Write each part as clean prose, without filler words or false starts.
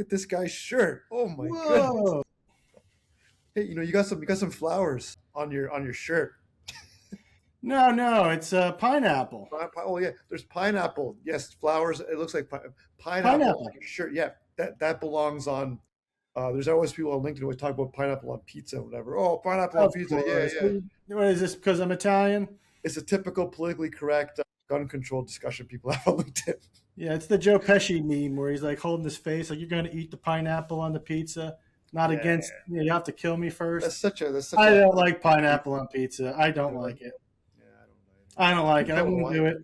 at this guy's shirt. Oh my Whoa. goodness. Hey, you got some flowers on your shirt. No, it's pineapple. Oh yeah, there's pineapple. Yes, flowers. It looks like pineapple on your shirt. Yeah, that belongs on. There's always people on LinkedIn who always talk about pineapple on pizza or whatever. Oh, pineapple on pizza. Yeah, yeah. What is this? Because I'm Italian? It's a typical politically correct gun control discussion people have on LinkedIn. Yeah, it's the Joe Pesci meme where he's like holding his face, like, you're going to eat the pineapple on the pizza. Not against, you have to kill me first. I don't like pineapple on pizza. I don't like it. Yeah, I don't like it. I wouldn't do it.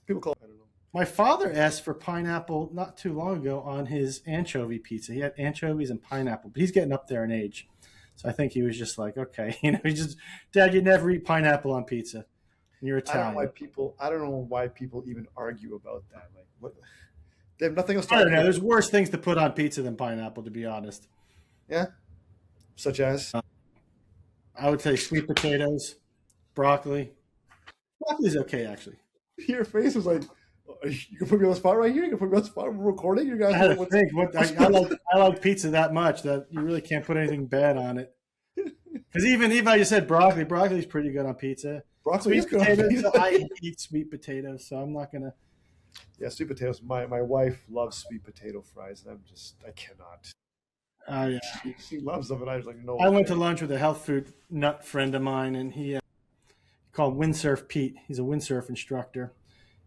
People call it, I don't know. My father asked for pineapple not too long ago on his anchovy pizza. He had anchovies and pineapple, but he's getting up there in age. So I think he was just like, okay, Dad, you never eat pineapple on pizza. You're Italian. I don't know why people even argue about that. Like, what? They have nothing else to I don't know. There's worse things to put on pizza than pineapple, to be honest. Yeah? Such as? I would say sweet potatoes, broccoli. Broccoli's okay, actually. Your face was like, you can put me on the spot right here? You can put me on the spot? We're recording? You guys I had to think. I like pizza that much that you really can't put anything bad on it. Because even if I just said broccoli's pretty good on pizza. Broccoli is good on pizza. I eat sweet potatoes, so I'm not going to. Yeah, sweet potatoes. My wife loves sweet potato fries, and I cannot. Yeah. She loves them, and I was like, no. I went to lunch with a health food nut friend of mine, and he called Windsurf Pete. He's a windsurf instructor,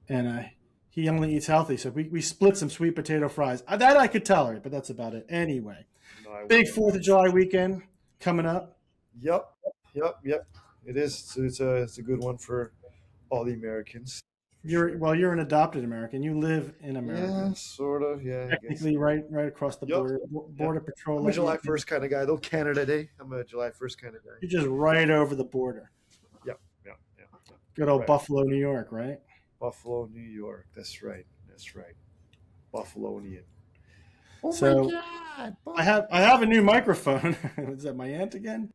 and he only eats healthy. So we split some sweet potato fries. That I could tolerate, but that's about it. Anyway, big 4th of July weekend coming up. Yep. It is. It's a good one for all the Americans. You're an adopted American. You live in America. Yeah, sort of. Yeah. Technically, right across the border. Border Patrol. I'm a July 1st kind of guy, though. Canada Day. I'm a July 1st kind of guy. You're just right over the border. Yep. Good old Buffalo, New York, right? Buffalo, New York. That's right. Buffalonian. Oh so, my God! I have a new microphone. Is that my aunt again?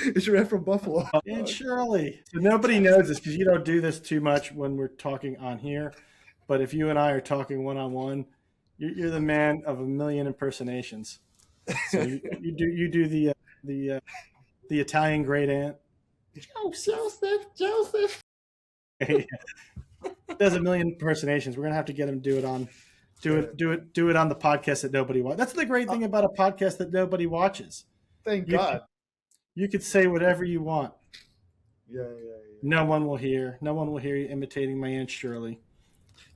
It's your aunt from Buffalo. Aunt Shirley. So nobody knows this because you don't do this too much when we're talking on here. But if you and I are talking one-on-one, you're the man of a million impersonations. So you do the Italian great aunt. Joseph. Does a million impersonations. We're gonna have to get him to do it on the podcast that nobody watches. That's the great thing about a podcast that nobody watches. Thank God. You could say whatever you want. Yeah. No one will hear. No one will hear you imitating my Aunt Shirley.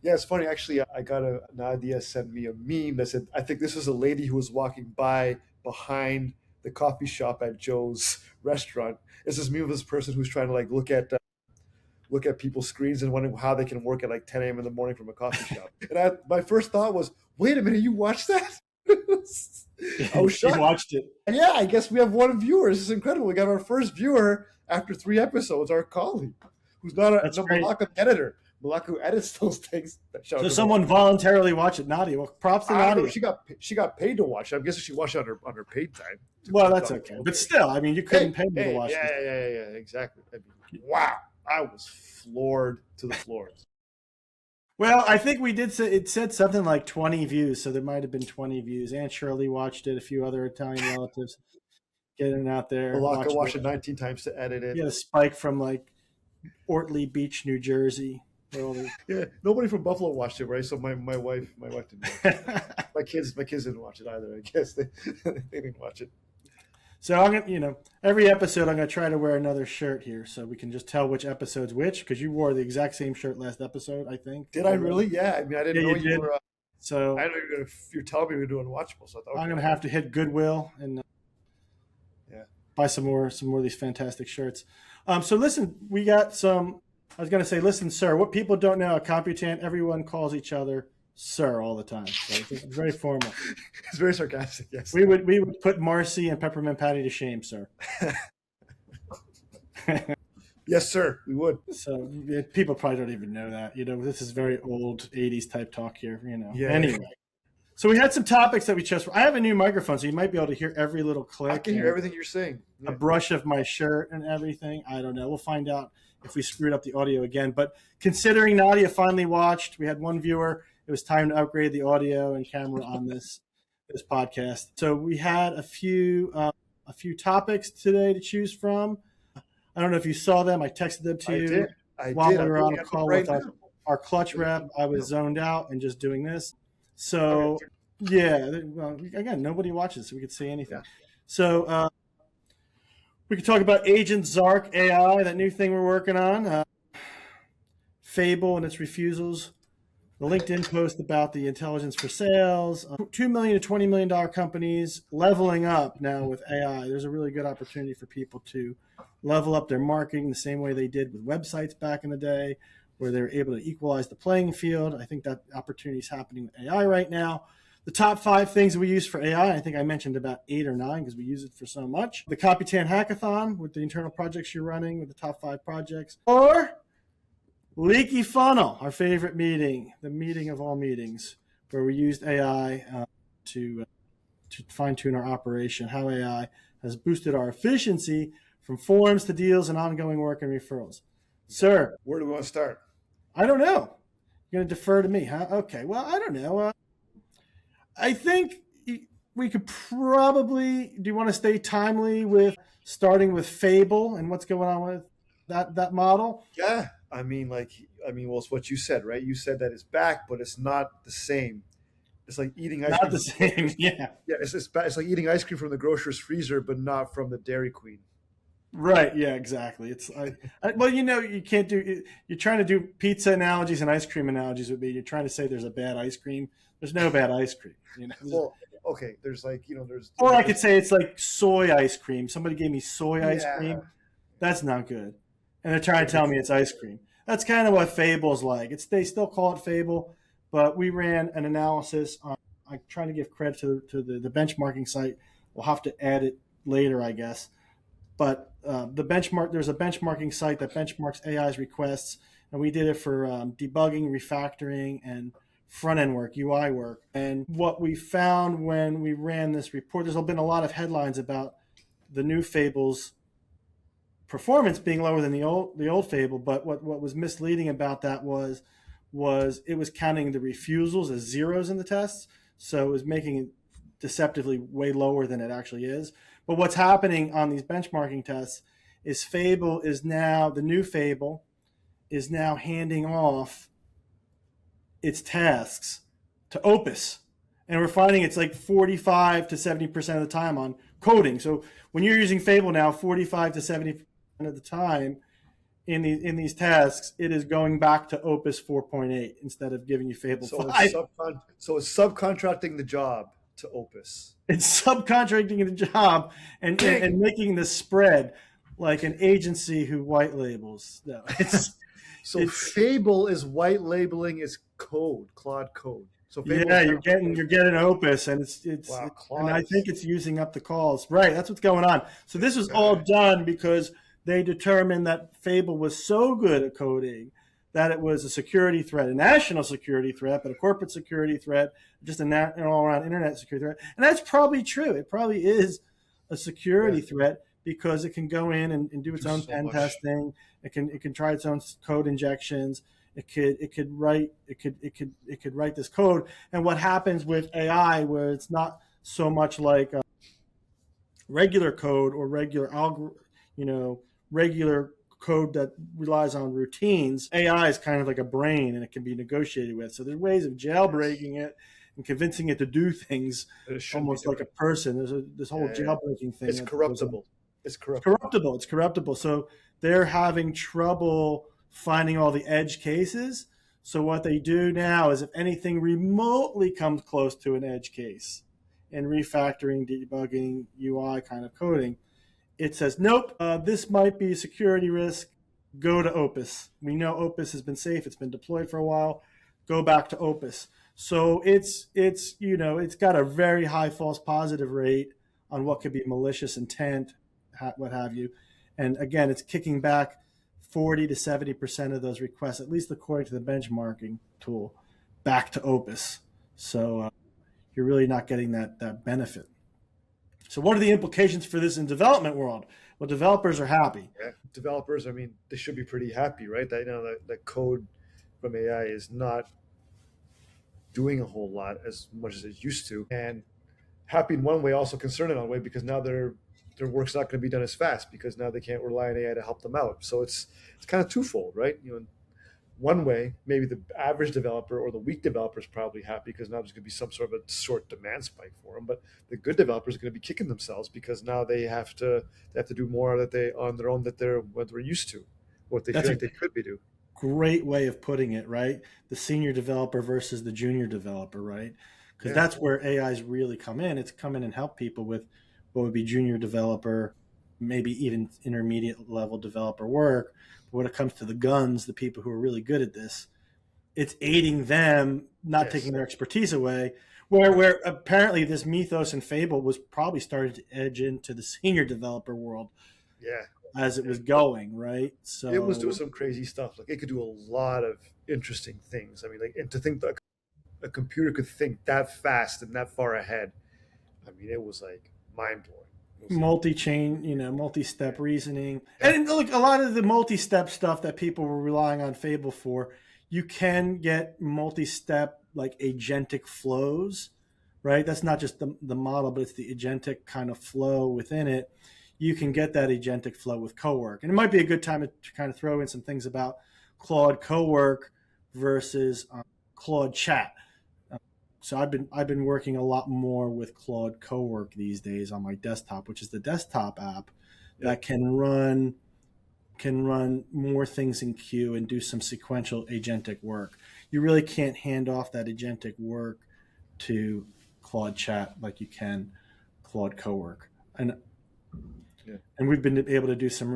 Yeah, it's funny. Actually, I got Nadia sent me a meme that said, I think this was a lady who was walking by behind the coffee shop at Joe's restaurant. It's this meme of this person who's trying to like look at people's screens and wondering how they can work at like 10 a.m. in the morning from a coffee shop. And my first thought was, wait a minute, you watched that? I was shocked. You watched it. Yeah, I guess we have one viewer. This is incredible. We got our first viewer after 3 episodes, our colleague, who's not a Malaka editor. Malaka edits those things. So someone voluntarily watched it. Nadia, well, props to Nadia. She got paid to watch it. I'm guessing she watched it on her paid time. Well, that's okay. But still, I mean, you couldn't pay me to watch it. Yeah, exactly. I mean, wow. I was floored to the floors. Well, I think we did say it said something like 20 views, so there might have been 20 views. Aunt Shirley watched it, a few other Italian relatives getting it out there. Malaka watched it 19 times to edit it. Yeah, a spike from like Ortley Beach, New Jersey. Yeah, nobody from Buffalo watched it, right? So my wife didn't watch it. my kids didn't watch it either. I guess they didn't watch it. So I'm gonna, every episode I'm gonna try to wear another shirt here, so we can just tell which episode's which. Because you wore the exact same shirt last episode, I think. Did I really? Yeah. I mean, I didn't know you were. So I know you're telling me we're doing Unwatchable. So I thought, I'm gonna have to hit Goodwill and buy some more of these fantastic shirts. So listen, we got some. I was gonna say, listen, sir. What people don't know at Computan, everyone calls each other sir all the time. So it's very formal. It's very sarcastic, yes. We would put Marcy and Peppermint Patty to shame, sir. Yes, sir, we would. So people probably don't even know that. This is very old 80s type talk here, Yeah. Anyway. So we had some topics that we chose. I have a new microphone, so you might be able to hear every little click. I can hear everything you're saying. A brush of my shirt and everything. I don't know. We'll find out if we screwed up the audio again. But considering Nadia finally watched, we had one viewer. It was time to upgrade the audio and camera on this. this podcast. So we had a few topics today to choose from. I don't know if you saw them. I texted them to I you did. I while did. we I'm were on looking a at them call right with now. our clutch rep. I was zoned out and just doing this. So Okay. yeah, well, again, nobody watches, so we could say anything. Yeah. So we could talk about Agent Zark AI, that new thing we're working on. Fable and its refusals. The LinkedIn post about the intelligence for sales. $2 million to $20 million companies leveling up now with AI. There's a really good opportunity for people to level up their marketing the same way they did with websites back in the day, where they were able to equalize the playing field. I think that opportunity is happening with AI right now. The top 5 things we use for AI, I think I mentioned about 8 or 9 because we use it for so much. The Computan hackathon with the internal projects you're running with the top 5 projects. Or Leaky Funnel, our favorite meeting, the meeting of all meetings, where we used AI to fine-tune our operation, how AI has boosted our efficiency from forms to deals and ongoing work and referrals. Sir, Where do we want to start? I don't know. You're going to defer to me, huh? Okay, well, I don't know. I think we could probably, do you want to stay timely with starting with Fable and what's going on with that model? Yeah. Well, it's what you said, right? You said that it's back, but it's not the same. It's like eating ice Not cream. the same, yeah. Yeah, it's like eating ice cream from the grocer's freezer, but not from the Dairy Queen. Right. Yeah. Exactly. Well, you can't do. You're trying to do pizza analogies and ice cream analogies with me. You're trying to say there's a bad ice cream. There's no bad ice cream. Well, okay. There's like there's. Or I could say it's like soy ice cream. Somebody gave me soy ice Yeah. cream. That's not good. And they're trying to tell me it's ice cream. That's kind of what Fable's like. They still call it Fable, but we ran an analysis on. I'm trying to give credit to the benchmarking site. We'll have to add it later, I guess. But there's a benchmarking site that benchmarks AI's requests, and we did it for debugging, refactoring, and front end work, UI work. And what we found when we ran this report, there's been a lot of headlines about the new Fable's performance being lower than the old Fable. But what was misleading about that was it was counting the refusals as zeros in the tests, so it was making it deceptively way lower than it actually is. But what's happening on these benchmarking tests is the new Fable is now handing off its tasks to Opus. And we're finding it's like 45 to 70% of the time on coding. So when you're using Fable now, 45 to 70% of the time in these tasks, it is going back to Opus 4.8 instead of giving you Fable 5. So it's subcontracting the job to Opus. It's subcontracting the job and making the spread like an agency who white labels. No, Fable is white labeling its code, Claude code. So Fable you're getting Opus, and and I think it's using up the calls. Right, that's what's going on. So this was all done because they determined that Fable was so good at coding that it was a security threat, a national security threat, but a corporate security threat, just an all-around internet security threat. And that's probably true. It probably is a security threat because it can go in and do its own pen testing. It can try its own code injections. It could write this code. And what happens with AI, where it's not so much like regular code or regular code that relies on routines, AI is kind of like a brain and it can be negotiated with. So there's ways of jailbreaking it and convincing it to do things almost like a person. There's this whole jailbreaking thing. It's corruptible. It's corruptible. So they're having trouble finding all the edge cases. So what they do now is if anything remotely comes close to an edge case in refactoring, debugging, UI kind of coding, it says, nope, this might be a security risk. Go to Opus. We know Opus has been safe. It's been deployed for a while. Go back to Opus. So it's got a very high false positive rate on what could be malicious intent, what have you. And again, it's kicking back 40 to 70% of those requests, at least according to the benchmarking tool, back to Opus. So you're really not getting that benefit. So what are the implications for this in development world? Well, developers are happy. Yeah, developers, they should be pretty happy, right? That code from AI is not doing a whole lot as much as it used to. And happy in one way, also concerned in another way, because now their work's not going to be done as fast because now they can't rely on AI to help them out. So it's kind of twofold, right? One way, maybe the average developer or the weak developer is probably happy because now there's going to be some sort of a short demand spike for them. But the good developers are going to be kicking themselves because now they have to do more that they on their own that they're what they're used to, what they That's feel a like they could be doing. great way of putting it, right? The senior developer versus the junior developer, right? Because Yeah, that's where AIs really come in. It's come in and help people with what would be junior developer, maybe even intermediate level developer work. But when it comes to the guns, the people who are really good at this, it's aiding them, not yes, taking their expertise away. Where apparently this mythos and Fable was probably starting to edge into the senior developer world yeah. as it was going, right? It was doing So some crazy stuff. Like it could do a lot of interesting things. I mean, like, and to think that a computer could think that fast and that far ahead. I mean, it was like mind blowing. It was like, multi-chain, multi-step yeah, reasoning. yeah, And look, a lot of the multi-step stuff that people were relying on Fable for, you can get multi-step like agentic flows, right? That's not just the model, but it's the agentic kind of flow within it. You can get that agentic flow with Cowork. And it might be a good time to kind of throw in some things about Claude Cowork versus Claude Chat. So I've been working a lot more with Claude Cowork these days on my desktop, which is the desktop app yeah, that can run more things in queue and do some sequential agentic work. You really can't hand off that agentic work to Claude Chat like you can Claude Cowork. yeah. And we've been able to do some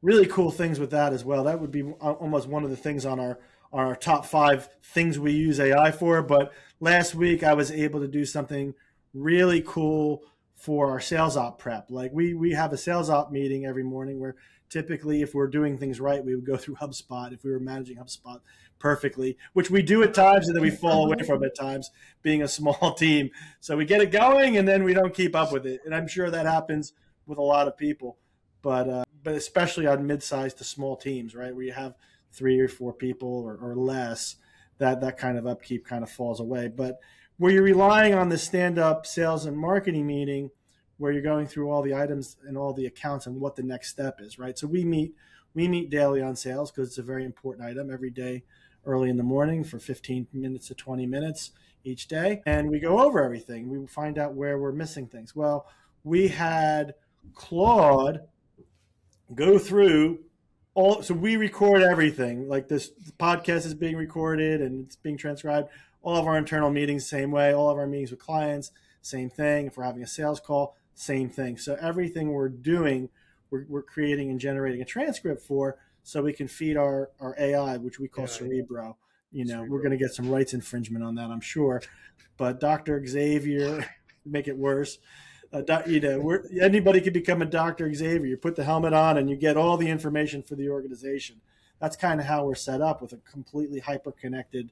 really cool things with that as well. That would be almost one of the things on our top 5 things we use AI for. But last week I was able to do something really cool for our sales op prep. Like we have a sales op meeting every morning where typically if we're doing things right, we would go through HubSpot if we were managing HubSpot perfectly, which we do at times and then we fall away from at times being a small team. So we get it going and then we don't keep up with it. And I'm sure that happens with a lot of people, but especially on mid-sized to small teams, right, where you have 3 or 4 people or less, that kind of upkeep kind of falls away. But where you're relying on the stand-up sales and marketing meeting, where you're going through all the items and all the accounts and what the next step is, right? So we meet daily on sales because it's a very important item every day, early in the morning for 15 minutes to 20 minutes each day, and we go over everything. We find out where we're missing things. Well, we had Claude go through all, so we record everything. Like this podcast is being recorded and it's being transcribed. All of our internal meetings, same way. All of our meetings with clients, same thing. If we're having a sales call, same thing. So everything we're doing, we're creating and generating a transcript for, so we can feed our AI, which we call Yeah, Cerebro. We're Cerebro. going to get some rights infringement on that, I'm sure. But Dr. Xavier, make it worse. Anybody could become a Dr. Xavier. You put the helmet on and you get all the information for the organization. That's kind of how we're set up, with a completely hyper-connected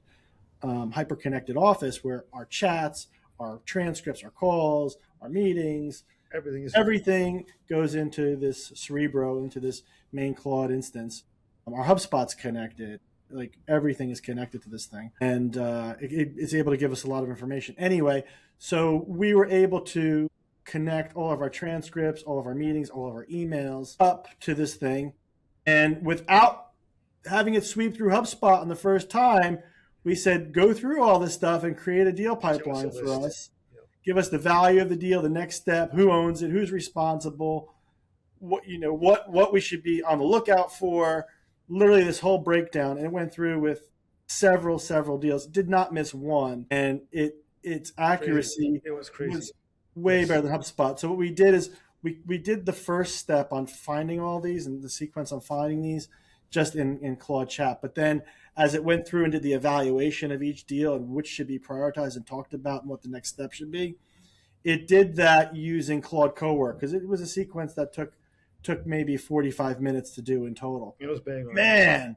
office where our chats, our transcripts, our calls, our meetings, Everything is everything goes into this Cerebro, into this main Claude instance. Our HubSpot's connected. Like everything is connected to this thing, and it's able to give us a lot of information. Anyway, so we were able to connect all of our transcripts, all of our meetings, all of our emails up to this thing, and without having it sweep through HubSpot on the first time, we said go through all this stuff and create a deal give us a pipeline for list. us. Give us the value of the deal, the next step, who owns it, who's responsible, what we should be on the lookout for. Literally this whole breakdown, and it went through with several deals. Did not miss one, and its Crazy. accuracy It was crazy. was way Yes. better than HubSpot. So what we did is we did the first step on finding all these and the sequence on finding these just in Claude Chat. But then as it went through and did the evaluation of each deal and which should be prioritized and talked about and what the next step should be, it did that using Claude Cowork, because it was a sequence that took maybe 45 minutes to do in total. It was bang on. Man,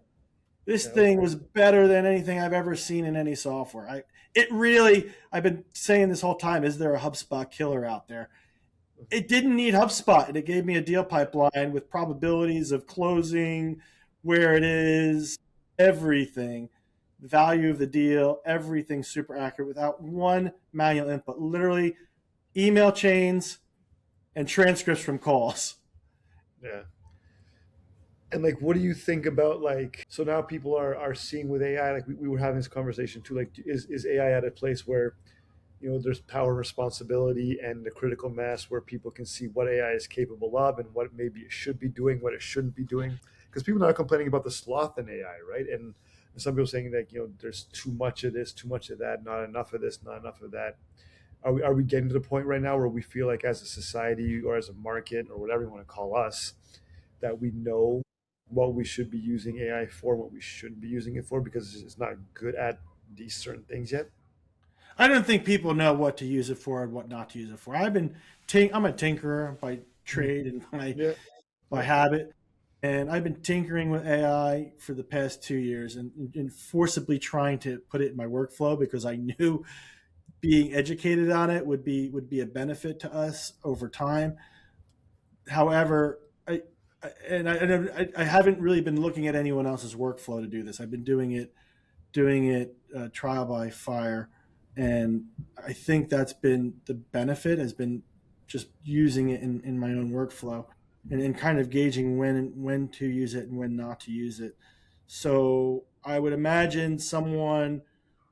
this Yeah, thing was better than anything I've ever seen in any software. I've been saying this whole time, is there a HubSpot killer out there? It didn't need HubSpot, and it gave me a deal pipeline with probabilities of closing, where it is, everything, value of the deal, everything super accurate without one manual input. Literally email chains, and transcripts from calls. Yeah. And like, what do you think about like, so now people are seeing with AI, like we were having this conversation too, like is AI at a place where, there's power and responsibility and the critical mass where people can see what AI is capable of and what maybe it should be doing, what it shouldn't be doing. Because people are complaining about the sloth in AI, right? And some people saying that, there's too much of this, too much of that, not enough of this, not enough of that. Are we getting to the point right now where we feel like as a society or as a market or whatever you want to call us, that we know what we should be using AI for, what we shouldn't be using it for, because it's not good at these certain things yet? I don't think people know what to use it for and what not to use it for. I'm a tinkerer by Mhm. trade and Yeah. by Yeah. habit. And I've been tinkering with AI for the past 2 years and forcibly trying to put it in my workflow because I knew being educated on it would be a benefit to us over time. However, I haven't really been looking at anyone else's workflow to do this. I've been doing it trial by fire, and I think that's been the benefit has been just using it in my own workflow and kind of gauging when to use it and when not to use it. So I would imagine someone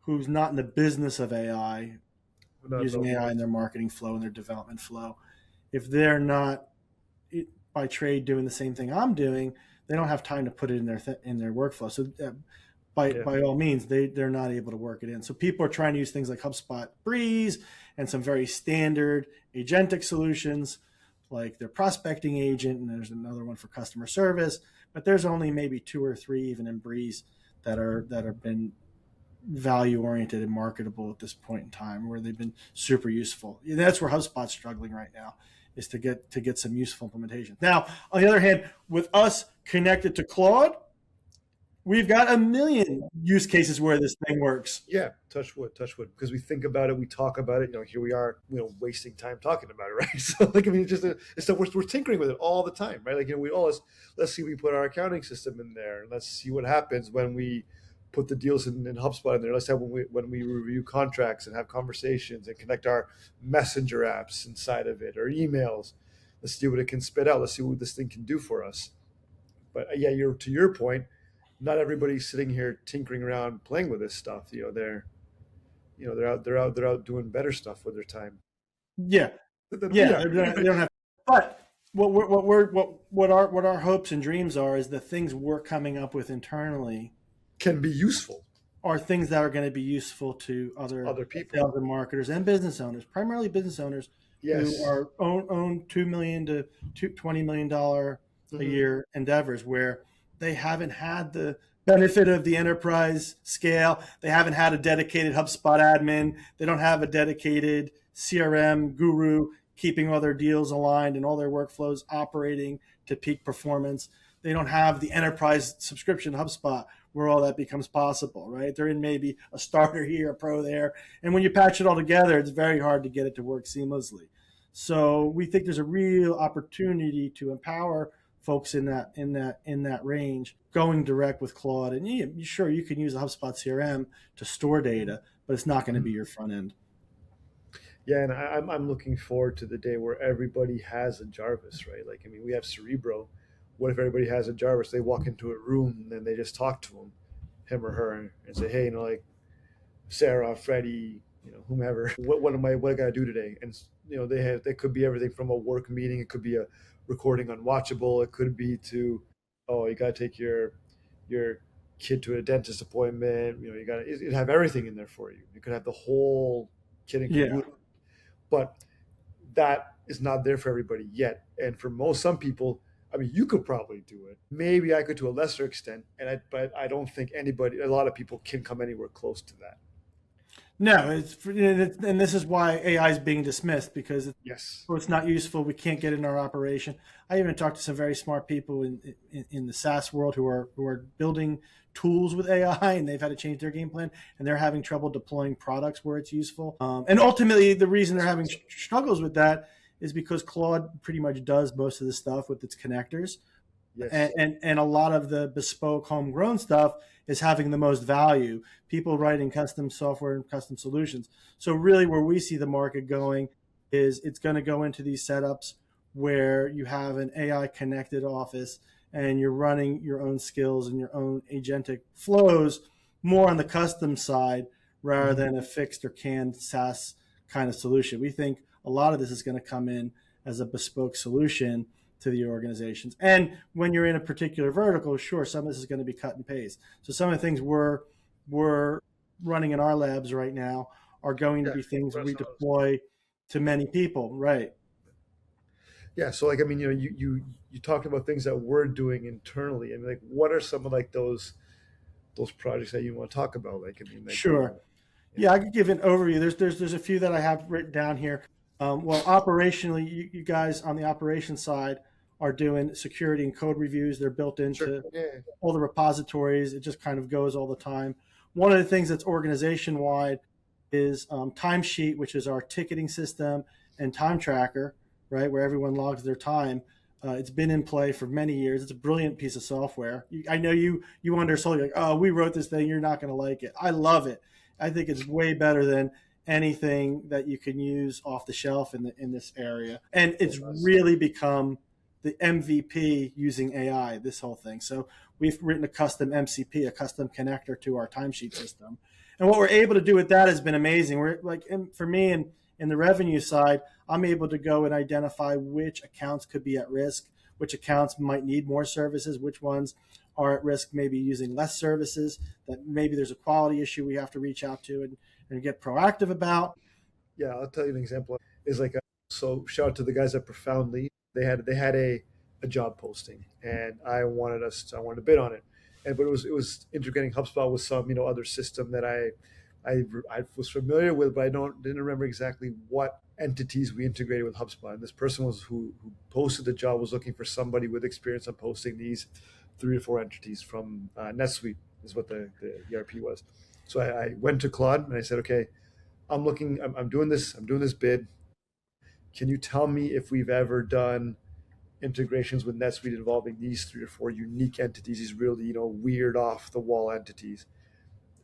who's not in the business of AI Not using AI the, in their marketing flow and their development flow, if they're not by trade doing the same thing I'm doing, they don't have time to put it in their workflow. So yeah. by all means, they're not able to work it in. So people are trying to use things like HubSpot Breeze and some very standard agentic solutions like their prospecting agent, and there's another one for customer service. But there's only maybe two or three even in Breeze that have been value oriented and marketable at this point in time, where they've been super useful. And that's where HubSpot's struggling right now, is to get some useful implementation. Now, on the other hand, with us connected to Claude, we've got a million use cases where this thing works. Yeah, touch wood. Because we think about it, we talk about it. Here we are, wasting time talking about it, right? So, like, I mean, it's stuff we're tinkering with it all the time, right? Like, let's see, we put our accounting system in there, and let's see what happens when we put the deals in HubSpot in there. Let's have when we review contracts and have conversations and connect our messenger apps inside of it or emails. Let's see what it can spit out. Let's see what this thing can do for us. But yeah, to your point, not everybody's sitting here tinkering around playing with this stuff. They're out doing better stuff with their time. Yeah, yeah, Yeah, they don't have. But what our hopes and dreams are is the things we're coming up with internally can be useful are things that are going to be useful to other other people. sales and marketers and business owners, primarily business owners who Yes. are own $2 million to $20 million a Hmm. year endeavors, where they haven't had the benefit of the enterprise scale. They haven't had a dedicated HubSpot admin. They don't have a dedicated CRM guru keeping all their deals aligned and all their workflows operating to peak performance. They don't have the enterprise subscription HubSpot where all that becomes possible, right? They're in maybe a starter here, a pro there. And when you patch it all together, it's very hard to get it to work seamlessly. So we think there's a real opportunity to empower folks in that range going direct with Claude. And sure, you can use a HubSpot CRM to store data, but it's not going to be your front end. Yeah, and I'm looking forward to the day where everybody has a Jarvis, right? Like, I mean, we have Cerebro. What if everybody has a Jarvis? They walk into a room and then they just talk to him or her, and say, hey, like Sarah, Freddie, whomever, what I gotta do today? And they could be everything from a work meeting, it could be a recording on Watchable, it could be to, oh, you gotta take your kid to a dentist appointment. You gotta it have everything in there for you. You could have the whole kit and Yeah. caboodle, but that is not there for everybody yet. And for some people, I mean, you could probably do it. Maybe I could to a lesser extent, but I don't think a lot of people can come anywhere close to that. No, and this is why AI is being dismissed because Yes. it's not useful. We can't get in our operation. I even talked to some very smart people in the SaaS world who are building tools with AI, and they've had to change their game plan, and they're having trouble deploying products where it's useful. And ultimately, the reason they're having struggles with that is because Claude pretty much does most of the stuff with its connectors, Yes. and a lot of the bespoke homegrown stuff is having the most value. People writing custom software and custom solutions. So really, where we see the market going is it's going to go into these setups where you have an AI connected office and you're running your own skills and your own agentic flows more on the custom side rather Mhm. than a fixed or canned SaaS kind of solution. We think a lot of this is going to come in as a bespoke solution to the organizations. And when you're in a particular vertical, sure, some of this is going to be cut and paste. So some of the things we're running in our labs right now are going to Yeah. be things What are we some of those? deploy to many people. Right. Yeah. So like, I mean, you talked about things that we're doing internally, and like, what are some of like those projects that you want to talk about? Like, I mean, like, Sure. yeah, Yeah, I could give an overview. There's a few that I have written down here. Well, operationally, you guys on the operations side are doing security and code reviews. They're built sure, into yeah, all the repositories. It just kind of goes all the time. One of the things that's organization wide is Timesheet, which is our ticketing system, and Time Tracker, right, where everyone logs their time. It's been in play for many years. It's a brilliant piece of software. I know you undersold. You're like, oh, we wrote this thing. You're not going to like it. I love it. I think it's way better than anything that you can use off the shelf in this area. And so it's nice. really become the MVP using AI, this whole thing. So we've written a custom MCP, a custom connector to our timesheet system. And what we're able to do with that has been amazing. We're like, for me, in the revenue side, I'm able to go and identify which accounts could be at risk, which accounts might need more services, which ones are at risk, maybe using less services, that maybe there's a quality issue we have to reach out to and get proactive about. Yeah, I'll tell you an example. Is like, so shout out to the guys at Profoundly. They had a job posting, and I wanted to bid on it, and but it was integrating HubSpot with some other system that I was familiar with, but didn't remember exactly what entities we integrated with HubSpot. And this person who posted the job was looking for somebody with experience on posting these 3 or 4 entities from NetSuite is what the ERP was. So I went to Claude and I said, okay, I'm doing this bid. Can you tell me if we've ever done integrations with NetSuite involving these 3 or 4 unique entities, these really, weird off the wall entities?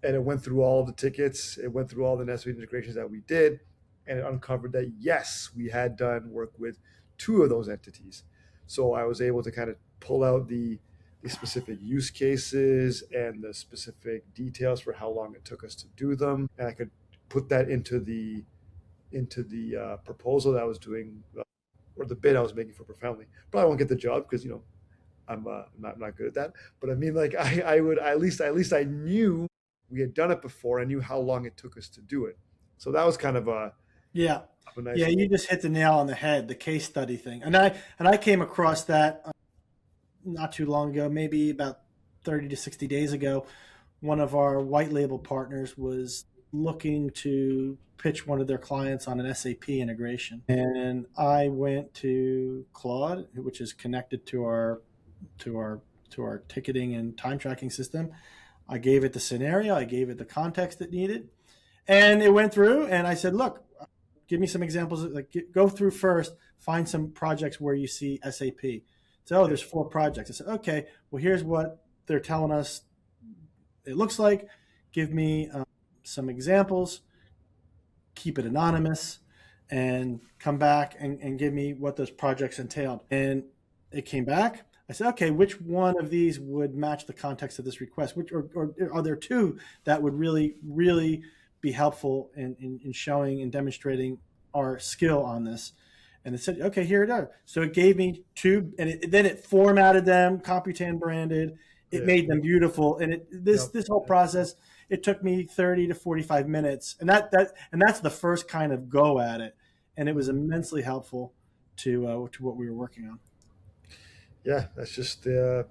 And it went through all the tickets. It went through all the NetSuite integrations that we did, and it uncovered that yes, we had done work with 2 of those entities. So I was able to kind of pull out the specific use cases and the specific details for how long it took us to do them, and I could put that into the proposal that I was doing, or the bid I was making for Profoundly. Probably won't get the job because I'm not good at that. But I mean, like, I would at least I knew we had done it before. I knew how long it took us to do it. So that was kind of Yeah. a nice Yeah, you little. just hit the nail on the head, the case study thing. And I came across that not too long ago, maybe about 30 to 60 days ago. One of our white label partners was looking to pitch one of their clients on an SAP integration. And I went to Claude, which is connected to our to our ticketing and time tracking system. I gave it the scenario, I gave it the context it needed, and it went through. And I said, "Look, give me some examples. Like, go through first, find some projects where you see SAP." So, oh, Yeah, there's 4 projects. I said, "Okay, well, here's what they're telling us it looks like. Give me some examples. Keep it anonymous, and come back and give me what those projects entailed." And it came back. I said, okay, which one of these would match the context of this request? Or are there 2 that would really, really be helpful in showing and demonstrating our skill on this? And it said, okay, here it is. So it gave me 2, and then it formatted them, Computan branded. It yeah, made them beautiful, and yep, this whole yep. process, it took me 30 to 45 minutes, and that's the first kind of go at it, and it was Mhm. immensely helpful to what we were working on. Yeah. That's the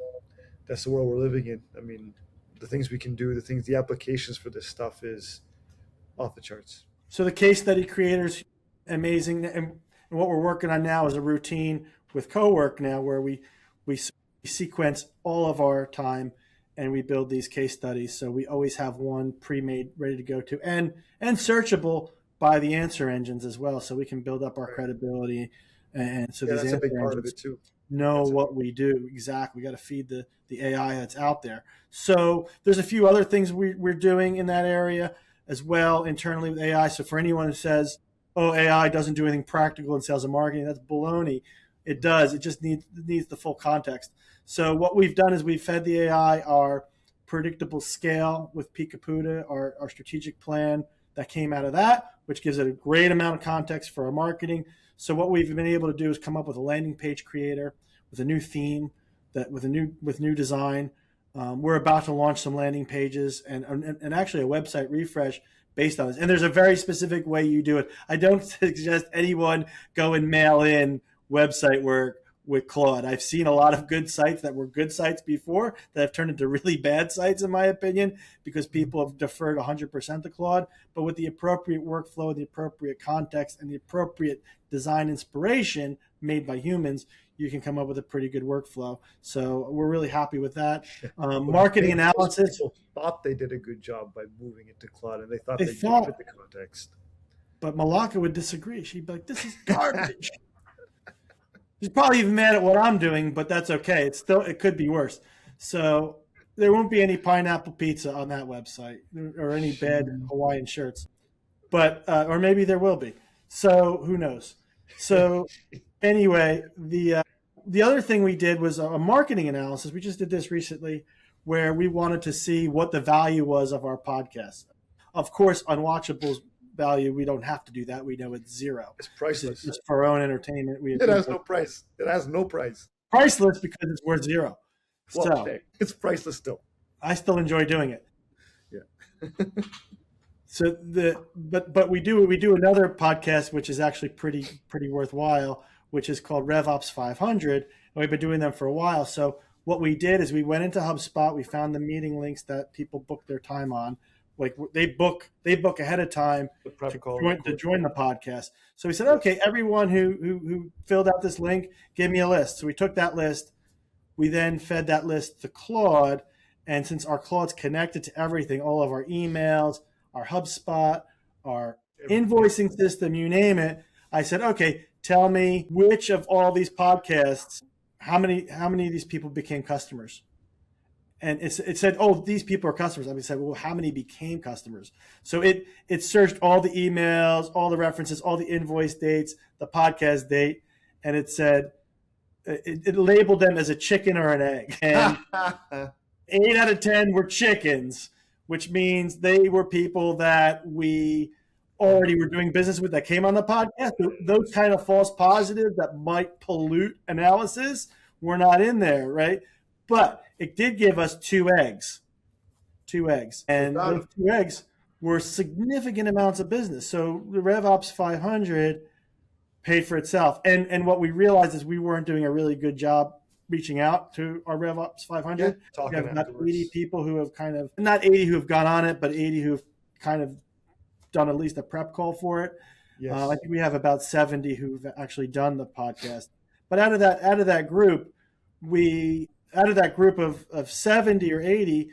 world we're living in. I mean, the things we can do, the applications for this stuff is off the charts. So the case study creators, amazing, and what we're working on now is a routine with Cowork now, where we sequence all of our time and we build these case studies. So we always have one pre-made, ready to go to, and searchable by the answer engines as well, so we can build up our Right. credibility. And so Yeah, these that's a answer big part of engines it too. know That's a what we do exactly. We got to feed the AI that's out there. So there's a few other things we're doing in that area as well internally with AI. So for anyone who says, oh, AI doesn't do anything practical in sales and marketing. That's baloney. It does. It just needs the full context. So what we've done is we've fed the AI our predictable scale with Computan, our strategic plan that came out of that, which gives it a great amount of context for our marketing. So what we've been able to do is come up with a landing page creator with a new theme, that with new design. We're about to launch some landing pages and actually a website refresh based on this. And there's a very specific way you do it. I don't suggest anyone go and mail in website work with Claude. I've seen a lot of good sites that were good sites before that have turned into really bad sites, in my opinion, because people have deferred 100% to Claude. But with the appropriate workflow, the appropriate context, and the appropriate design inspiration made by humans, you can come up with a pretty good workflow. So we're really happy with that. Marketing analysis. People thought they did a good job by moving it to Claude, and they thought they gave it the context. But Malaka would disagree. She'd be like, "This is garbage." She's probably even mad at what I'm doing, but that's okay. It could be worse. So there won't be any pineapple pizza on that website or any bad Hawaiian shirts, but or maybe there will be. So who knows? So anyway, the other thing we did was a marketing analysis. We just did this recently, where we wanted to see what the value was of our podcast. Of course, Unwatchable's value, we don't have to do that. We know it's zero. It's priceless. It's for our own entertainment. It has no price. It has no price. Priceless because it's worth zero. Well, so it's priceless still. I still enjoy doing it. Yeah. So but we do another podcast which is actually pretty worthwhile, which is called RevOps 500, and we've been doing them for a while. So what we did is we went into HubSpot, we found the meeting links that people book their time on. Like they book ahead of time to join the podcast. So we said, okay, everyone who filled out this link, give me a list. So we took that list. We then fed that list to Claude. And since our Claude's connected to everything, all of our emails, our HubSpot, our invoicing system, you name it, I said, okay, tell me which of all these podcasts, how many of these people became customers? And it said, oh, these people are customers. I said, well, how many became customers? So it searched all the emails, all the references, all the invoice dates, the podcast date, and it said, it labeled them as a chicken or an egg. And 8 out of 10 were chickens, which means they were people that we already were doing business with that came on the podcast. Those kind of false positives that might pollute analysis were not in there, right? But it did give us 2 eggs. And those 2 eggs were significant amounts of business. So the RevOps 500 paid for itself. And what we realized is we weren't doing a really good job reaching out to our RevOps 500. Yeah, we have about 80 people who have not 80 who have gone on it, but 80 who have kind of done at least a prep call for it. Yes. I think we have about 70 who've actually done the podcast. But out of that group of 70 or 80,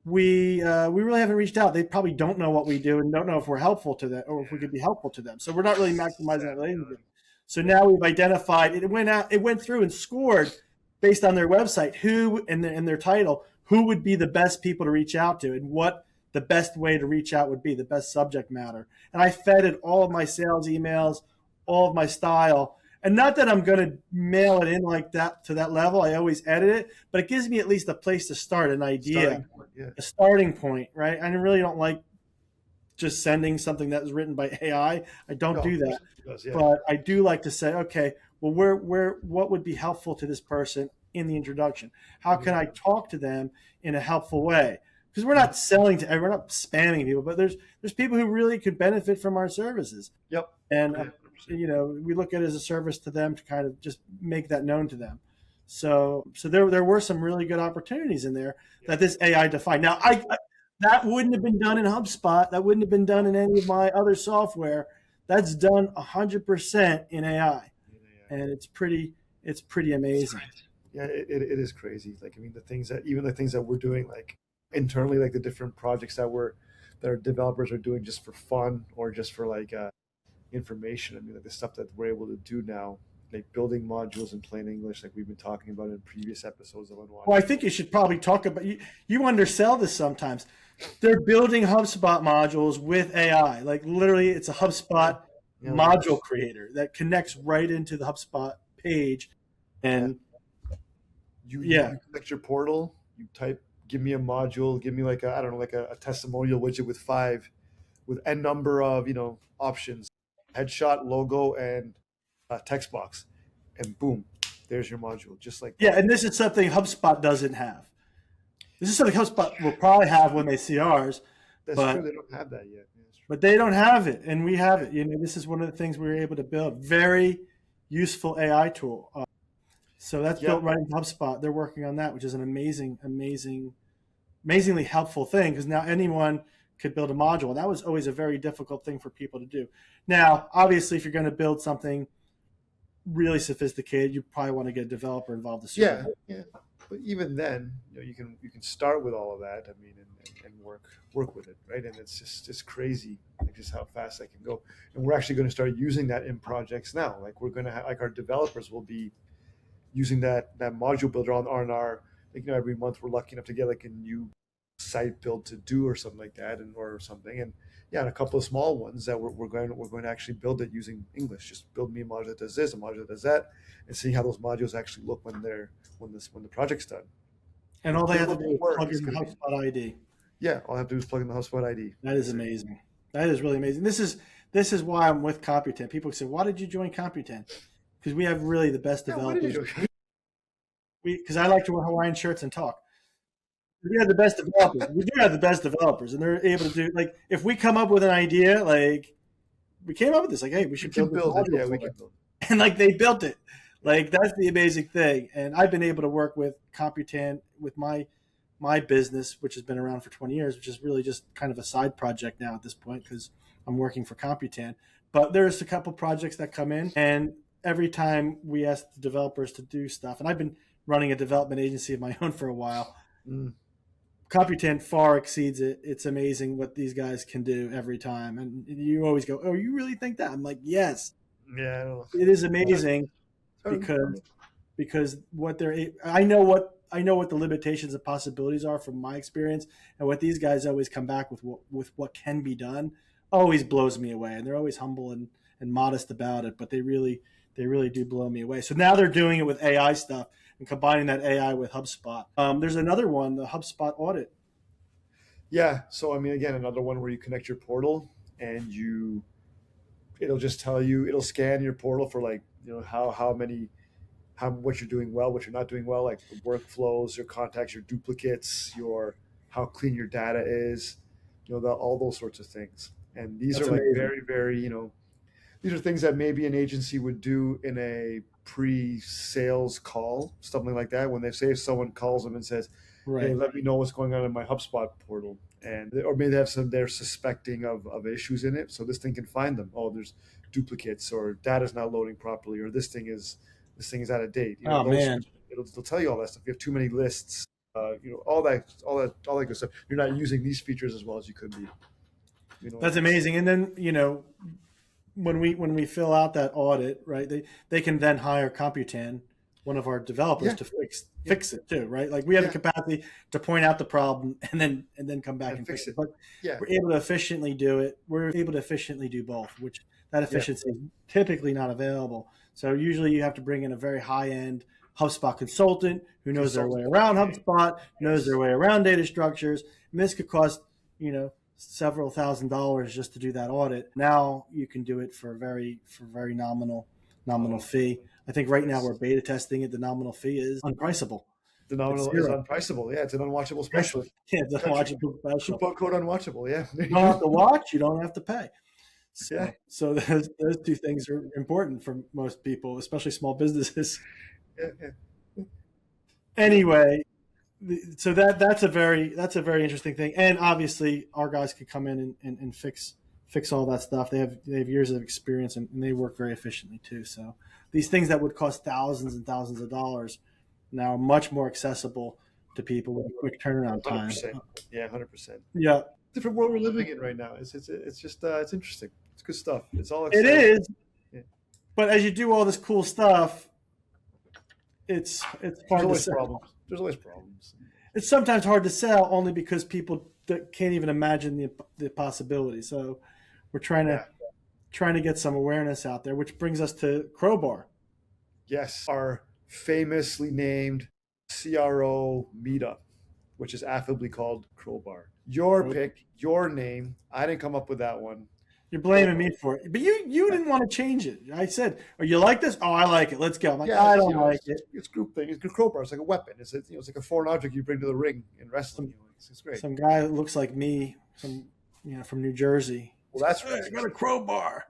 we really haven't reached out. They probably don't know what we do and don't know if we're helpful to them or if we could be helpful to them. So we're not really maximizing that relationship. So now we've identified it. It went through and scored based on their website who and their title, who would be the best people to reach out to and what the best way to reach out would be, the best subject matter. And I fed it all of my sales emails, all of my style. And not that I'm going to mail it in like that to that level. I always edit it, but it gives me at least a place to start, an idea, a starting point, right? I really don't like just sending something that was written by AI. I don't do that. But I do like to say, okay, well, what would be helpful to this person in the introduction? How can I talk to them in a helpful way? Because we're not we're not spamming people, but there's people who really could benefit from our services. Yep. And we look at it as a service to them to kind of just make that known to them. So there were some really good opportunities in there that this AI defined. Now, that wouldn't have been done in HubSpot. That wouldn't have been done in any of my other software. That's done 100% in AI, and it's pretty amazing. Yeah, it is crazy. Like, I mean, the things that we're doing, like internally, like the different projects that our developers are doing just for fun or just for like information. I mean, like the stuff that we're able to do now, like building modules in plain English, like we've been talking about in previous episodes of UNwatchable. Well, I think you should probably talk about you undersell this sometimes. They're building HubSpot modules with AI. Like literally, it's a HubSpot module creator that connects right into the HubSpot page. And you connect your portal, you type, give me a module, give me like a, I don't know, like a testimonial widget with n number of, options, headshot, logo, and text box, and boom, there's your module, just like that. Yeah, and this is something HubSpot doesn't have. This is something HubSpot will probably have when they see ours. That's true. They don't have that yet. But they don't have it, and we have it. This is one of the things we were able to build. Very useful AI tool. So that's built right into HubSpot. They're working on that, which is an amazingly helpful thing, because now anyone could build a module. And that was always a very difficult thing for people to do. Now, obviously, if you're going to build something really sophisticated, you probably want to get a developer involved. Yeah. But even then, you can start with all of that. I mean, and work with it, right? And it's crazy, like just how fast that can go. And we're actually going to start using that in projects now. Like we're going to have, like our developers will be using that module builder on our, like, every month we're lucky enough to get like a new site build to do or something like that, or something. And and a couple of small ones that we're going to actually build it using English. Just build me a module that does this, a module that does that, and see how those modules actually look when the project's done. And all they have to do is plug in the HubSpot ID. Yeah, all I have to do is plug in the HubSpot ID. That is amazing. That is really amazing. This is why I'm with Computan. People say, "Why did you join Computan?" Because we have really the best developers. Because I like to wear Hawaiian shirts and talk. We have the best developers. We do have the best developers, and they're able to do, like, if we come up with an idea, like we came up with this, like, hey, we should build it. Yeah, we can build it. And like they built it. Like that's the amazing thing. And I've been able to work with Computan with my business, which has been around for 20 years, which is really just kind of a side project now at this point because I'm working for Computan. But there's a couple projects that come in, and every time we ask the developers to do stuff, and I've been running a development agency of my own for a while. Computan far exceeds it. It's amazing what these guys can do every time. And you always go, "Oh, you really think that?" I'm like, "Yes." Yeah, I don't know. It is amazing because what I know what the limitations and possibilities are from my experience, and what these guys always come back with what can be done always blows me away. And they're always humble and modest about it, but they really do blow me away. So now they're doing it with AI stuff and combining that AI with HubSpot. There's another one, the HubSpot audit. Yeah. So, I mean, again, another one where you connect your portal and it'll just tell you, it'll scan your portal for like, what you're doing well, what you're not doing well, like the workflows, your contacts, your duplicates, how clean your data is, all those sorts of things. And these are like very, very, these are things that maybe an agency would do in a pre-sales call, something like that. When if someone calls them and says, "Hey, let me know what's going on in my HubSpot portal," or maybe they have they're suspecting of issues in it, so this thing can find them. Oh, there's duplicates, or data's not loading properly, or this thing is out of date. Man, it'll tell you all that stuff. You have too many lists, all that good stuff. You're not using these features as well as you could be. That's amazing. And then when we fill out that audit, right, they can then hire Computan, one of our developers, to fix it too, right? Like we have the capacity to point out the problem and then come back and fix it. But we're able to efficiently do it. We're able to efficiently do both, which that efficiency is typically not available. So usually you have to bring in a very high-end HubSpot consultant who knows their way around HubSpot, knows their way around data structures. And this could cost, several $1,000s just to do that audit. Now you can do it for a very nominal fee. I think right now we're beta testing it. The nominal fee is unpriceable. The nominal is unpriceable. Yeah, it's an unwatchable special. Yeah, it's an unwatchable special. Coupon code unwatchable. Yeah, you don't have to watch. You don't have to pay. So those two things are important for most people, especially small businesses. Yeah. Anyway. So that's a very interesting thing, and obviously our guys could come in and fix all that stuff. They have years of experience and they work very efficiently too. So these things that would cost thousands and thousands of dollars now are much more accessible to people with a quick turnaround time. 100%. Yeah, 100%. Yeah, different world we're living in right now. It's just it's interesting. It's good stuff. It's all exciting. It is. Yeah. But as you do all this cool stuff, it's hard to sell. There's always problems. It's sometimes hard to sell only because people can't even imagine the possibility. So we're trying trying to get some awareness out there, which brings us to Crowbar. Yes, our famously named CRO meetup, which is affably called Crowbar. Your pick, your name. I didn't come up with that one. You're blaming me for it, but you didn't want to change it. I said, "Oh, you like this? Oh, I like it. Let's go." I'm like, Yeah, I don't like it. It's group thing. It's Crowbar. It's like a weapon. It's it's like a foreign object you bring to the ring in wrestling. It's great. Some guy that looks like me, from New Jersy. Well, that's right. I got a crowbar.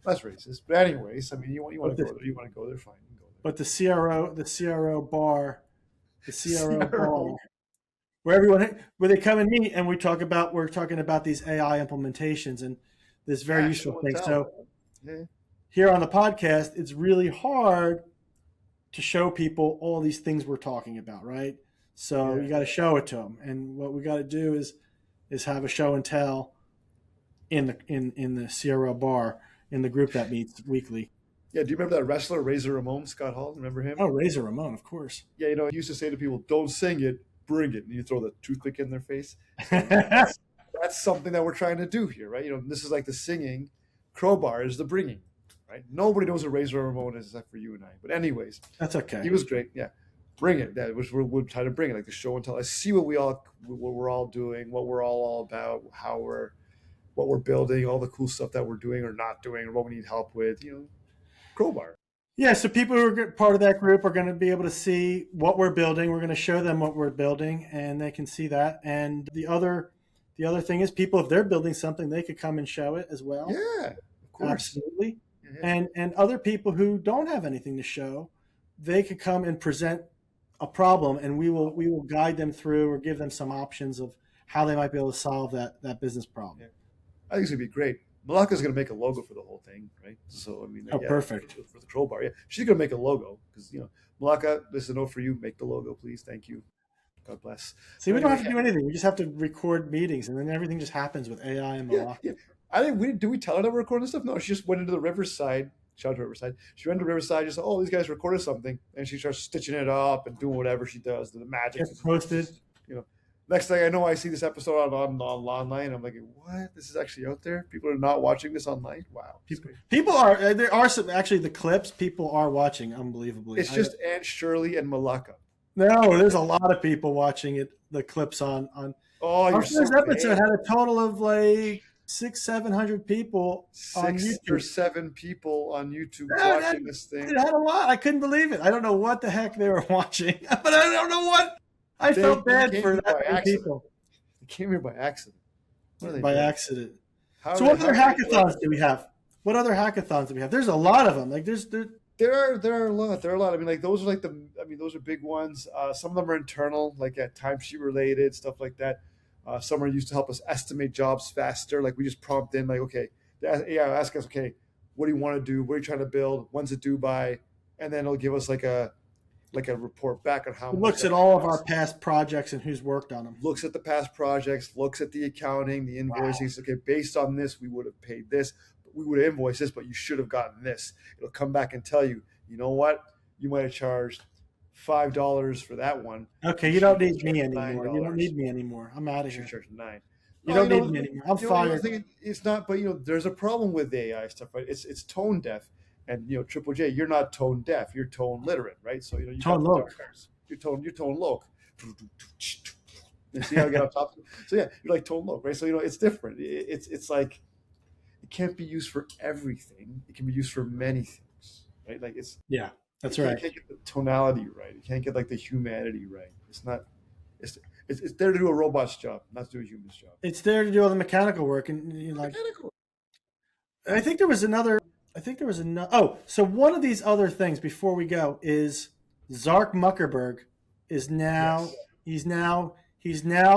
That's racist. But anyways, I mean, you want to go there. You want to go there, fine. You can go there. But the CRO bar, bar, where they come and meet, and we're talking about these AI implementations and this very useful thing. So here on the podcast, it's really hard to show people all these things we're talking about, right? So you got to show it to them, and what we got to do is have a show and tell in the CRO bar in the group that meets weekly. Yeah, do you remember that wrestler Razor Ramon, Scott Hall? Remember him? Oh, Razor Ramon, of course. Yeah, he used to say to people, "Don't sing it, bring it," and you throw the toothpick in their face. So that's something that we're trying to do here, right? This is like the singing. Crowbar is the bringing, right? Nobody knows what Razor Ramon is except for you and I. But anyways, that's okay. He was great. Yeah, bring it. That which we'll try to bring it, like the show and tell. I see what we're all doing, what we're all about, what we're building, all the cool stuff that we're doing or not doing, or what we need help with. Crowbar. Yeah, so people who are part of that group are going to be able to see what we're building. We're going to show them what we're building, and they can see that. And the other thing is, people, if they're building something, they could come and show it as well. Yeah, of course. Absolutely. Yeah. And other people who don't have anything to show, they could come and present a problem, and we will guide them through or give them some options of how they might be able to solve that business problem. Yeah. I think it's going to be great. Malaka's going to make a logo for the whole thing, right? So, I mean, perfect. For the Crowbar. Yeah, she's going to make a logo because, Malaka, this is a note for you. Make the logo, please. Thank you. God bless. See, we don't have to do anything. We just have to record meetings, and then everything just happens with AI and Malaka. Yeah. I think we tell her that we're recording stuff? No, she just went into the Riverside. Shout out to Riverside. She went to Riverside, just said, "Oh, these guys recorded something," and she starts stitching it up and doing whatever she does. The magic. It's posted. Next thing I know, I see this episode on online. I'm like, what? This is actually out there? People are not watching this online? Wow. People are. There are some, actually, the clips, people are watching unbelievably. It's just Aunt Shirley and Malaka. No, there's a lot of people watching it, the clips on. Oh, our first episode had a total of like 600-700 people on YouTube. 6 or 7 people on YouTube watching this thing. It had a lot. I couldn't believe it. I don't know what the heck they were watching, but I don't know what. I felt bad for that many people. They came here by accident. By accident. So what other hackathons do we have? There's a lot of them. Like there are a lot. I mean, like those are those are big ones. Some of them are internal, like timesheet related stuff like that. Some are used to help us estimate jobs faster. Like we just prompt in, like, okay, AI ask us, okay, what do you want to do? What are you trying to build? When's it due by? And then it'll give us like a report back on how it looks at all of our past projects and who's worked on them. Looks at the past projects, looks at the accounting, the invoicing. Wow. Okay, based on this, we would have paid this, but we would have invoiced this, but you should have gotten this. It'll come back and tell you, you know what? You might have charged $5 for that one. Okay, you don't need me anymore. $9. You don't need me anymore. I'm out of here. Charge $9. You don't need me anymore. I'm fired. It's not, but there's a problem with AI stuff, right? It's tone deaf. And Triple J, you're not tone deaf, you're tone literate, right? So you tone low. You're tone low. You see how I get on top? So yeah, you're like tone low, right? So it's different. It's like it can't be used for everything. It can be used for many things, right? Like that's right. You can't get the tonality right. You can't get like the humanity right. It's not. It's there to do a robot's job, not to do a human's job. It's there to do all the mechanical work and mechanical. I think there was another. Oh, so one of these other things before we go is Zark Muckerberg is now he's now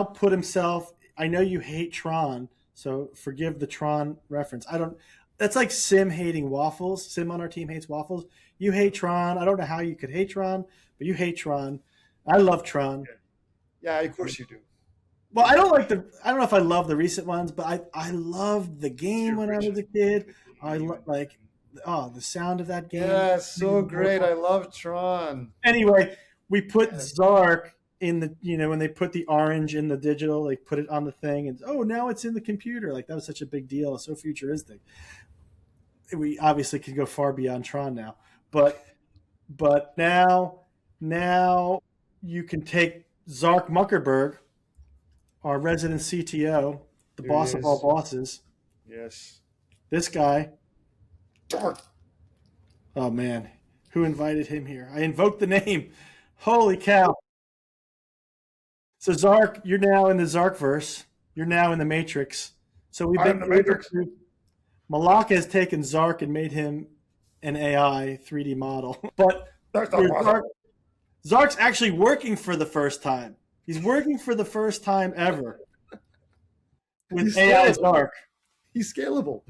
put himself. I know you hate Tron, so forgive the Tron reference. That's like Sim hating waffles. Sim on our team hates waffles. You hate Tron. I don't know how you could hate Tron, but you hate Tron. I love Tron. Yeah, of course you do. Well, I don't know if I love the recent ones, but I loved the game when I was a kid. I the sound of that game. Yeah, so great. I love Tron. Anyway, we put Zark in the, when they put the orange in the digital, they put it on the thing and, now it's in the computer. Like that was such a big deal. So futuristic. we obviously could go far beyond Tron now, but now you can take Zark Muckerberg, our resident CTO, the Here he boss of all is. bosses. Yes. This guy. Dark. Oh man, who invited him here? I invoked the name. Holy cow! So Zark, you're now in the Zarkverse. You're now in the Matrix. So we've I'm been the Matrix. Malaka has taken Zark and made him an AI 3D model. But That's not possible. Zark's actually working for the first time. He's working for the first time ever with He's AI scalable. Zark. He's scalable.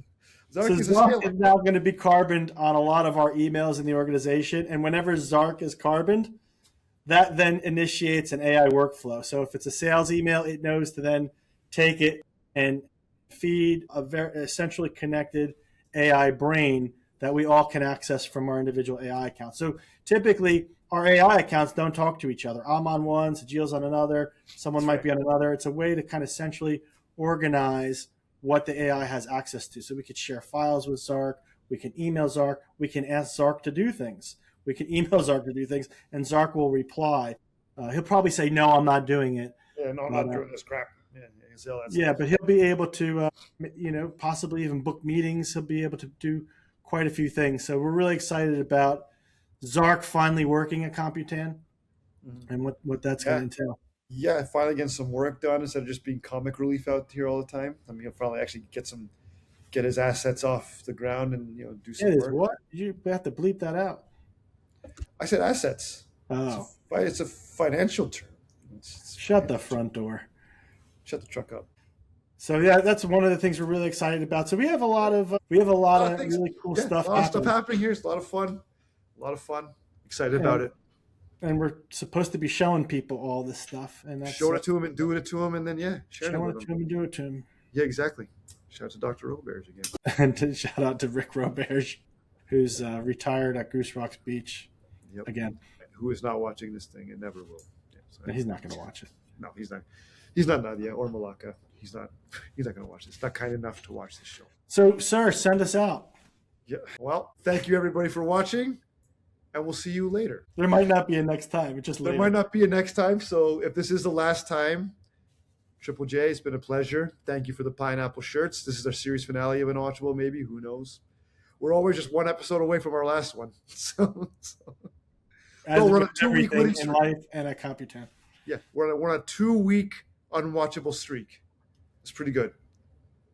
Zark So is a Zark scalable. is now going to be carboned on a lot of our emails in the organization. And whenever Zark is carboned, that then initiates an AI workflow. So if it's a sales email, it knows to then take it and feed a very essentially connected AI brain that we all can access from our individual AI accounts. So typically, our AI accounts don't talk to each other. I'm on one, Sajil's on another, someone might be on another. It's a way to kind of centrally organize what the AI has access to. So we could share files with Zark, we can email Zark, we can ask Zark to do things. We can email Zark to do things, and Zark will reply. He'll probably say, no, I'm not doing it. Yeah, no, I'm not doing this crap. Yeah, but he'll be able to, possibly even book meetings. He'll be able to do quite a few things. So we're really excited about Zark finally working at Computan and what that's going to entail. Yeah, finally getting some work done instead of just being comic relief out here all the time. I mean, finally actually get his assets off the ground and do some work. What? You have to bleep that out. I said assets. Oh, it's a financial term. Shut the front door. Shut the truck up. So yeah, that's one of the things we're really excited about. So we have a lot of really cool stuff. A lot of stuff happening here. It's a lot of fun. Excited about it. And we're supposed to be showing people all this stuff, and that's showing it to them and doing it to them, and then sharing it to them and do it to them. Yeah, exactly. Shout out to Dr. Roberge again, and shout out to Rick Roberge, who's retired at Goose Rocks Beach. Yep. Again, who is not watching this thing and never will. Yeah, so he's not going to watch it. No, he's not. He's not Nadia or Malaka. He's not going to watch this. Not kind enough to watch this show. So, sir, send us out. Yeah. Well, thank you everybody for watching, and we'll see you later. There might not be a next time. It's just later. There might not be a next time. So if this is the last time, Triple J, it's been a pleasure. Thank you for the pineapple shirts. This is our series finale of UNwatchable. Maybe, who knows? We're always just one episode away from our last one. So we're on a 2-week winning streak. In life and at Computan. Yeah, we're on a 2-week unwatchable streak. It's pretty good.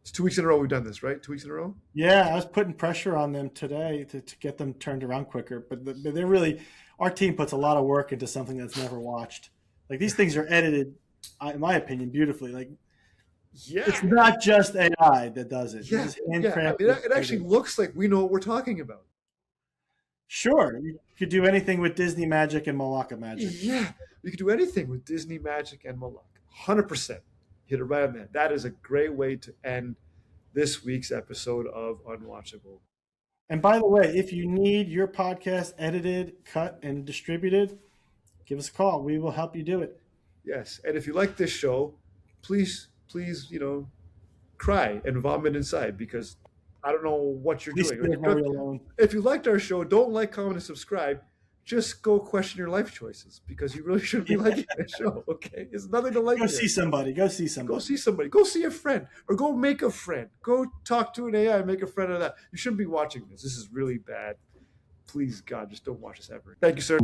It's 2 weeks in a row we've done this, right? 2 weeks in a row? Yeah, I was putting pressure on them today to get them turned around quicker. But they're really, our team puts a lot of work into something that's never watched. Like, these things are edited, in my opinion, beautifully. Like, it's not just AI that does it. Yeah, it actually looks like we know what we're talking about. Sure, you could do anything with Disney Magic and Malaka Magic. Yeah, you could do anything with Disney Magic and Malaka. 100%. Hit it right on the head. That is a great way to end this week's episode of Unwatchable. And by the way, if you need your podcast edited, cut, and distributed, give us a call. We will help you do it. Yes, and if you like this show, please, cry and vomit inside, because I don't know what you're doing. If you liked our show, don't like, comment, and subscribe. Just go question your life choices, because you really shouldn't be liking this show, okay? There's nothing to like. Go see somebody. Go see a friend, or go make a friend. Go talk to an AI and make a friend of that. You shouldn't be watching this. This is really bad. Please, God, just don't watch this ever. Thank you, sir.